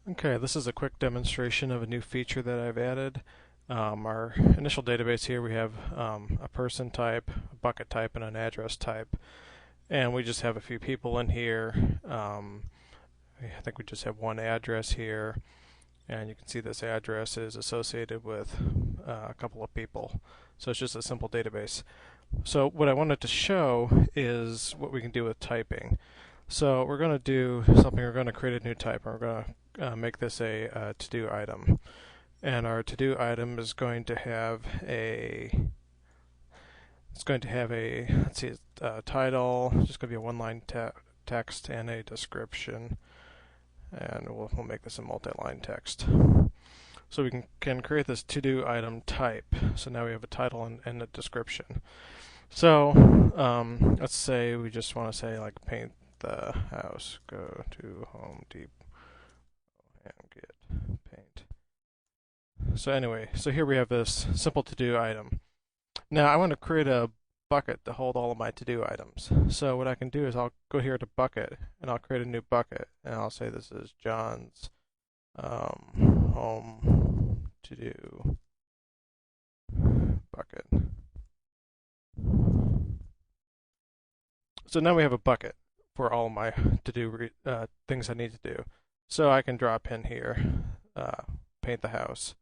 Okay, this is a quick demonstration of a new feature that I've added. Our initial database here, we have a person type, a bucket type, and an address type. And we just have a few people in here. I think we just have one address here. And you can see this address is associated with a couple of people. So it's just a simple database. So what I wanted to show is what we can do with typing. So we're going to do something, we're going to create a new type, and we're going to make this a to-do item. And our to-do item is going to have let's see, a title, just going to be a one-line text and a description. And we'll make this a multi-line text. So we can create this to-do item type. So now we have a title and a description. So let's say we just want to say like paint the house, go to Home Depot and get paint. So anyway, so here we have this simple to-do item. Now I want to create a bucket to hold all of my to-do items. So what I can do is I'll go here to bucket and I'll create a new bucket and I'll say this is John's home to-do bucket. So now we have a bucket for all my to-do things I need to do. So I can drop in here, paint the house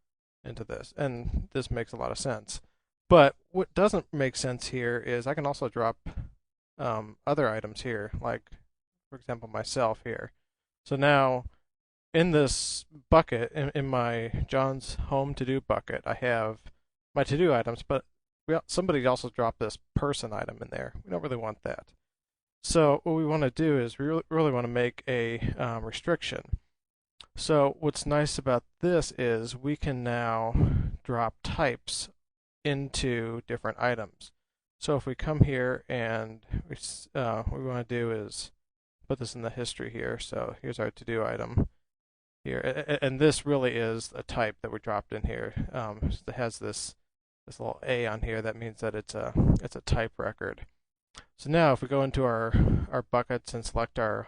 into this, and this makes a lot of sense. But what doesn't make sense here is I can also drop other items here, like for example myself here. So now in this bucket, in my John's home to-do bucket, I have my to-do items, but somebody also dropped this person item in there. We don't really want that. So what we want to do is we really want to make a restriction. So what's nice about this is we can now drop types into different items. So if we come here and what we want to do is put this in the history here. So here's our to-do item here, and this really is a type that we dropped in here. It has this little A on here. That means that it's a type record. So now if we go into our buckets and select our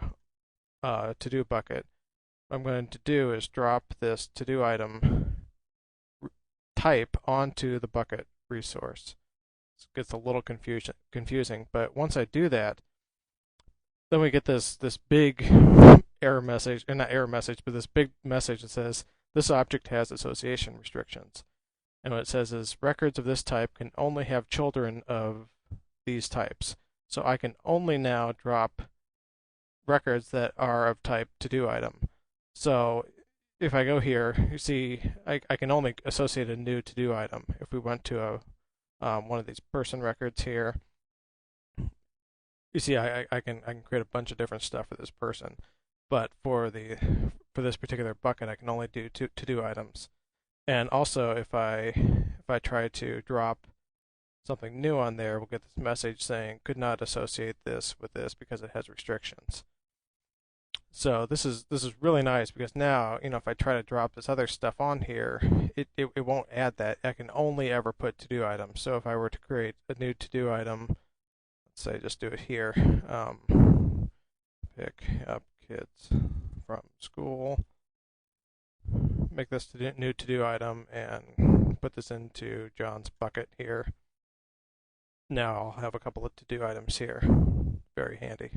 to-do bucket, what I'm going to do is drop this to-do item type onto the bucket resource. It gets a little confusing, but once I do that, then we get this big error message, or not error message, but this big message that says this object has association restrictions. And what it says is records of this type can only have children of these types. So I can only now drop records that are of type to-do item. So if I go here, you see I can only associate a new to-do item. If we went to one of these person records here, you see I can create a bunch of different stuff for this person. But for this particular bucket, I can only do to-do items. And also if I try to drop something new on there, we'll get this message saying could not associate this with this because it has restrictions. So this is really nice because now, if I try to drop this other stuff on here, it won't add that. I can only ever put to-do items. So if I were to create a new to-do item, let's say just do it here, pick up kids from school, make this new to-do item and put this into John's bucket here. Now I'll have a couple of to-do items here. Very handy.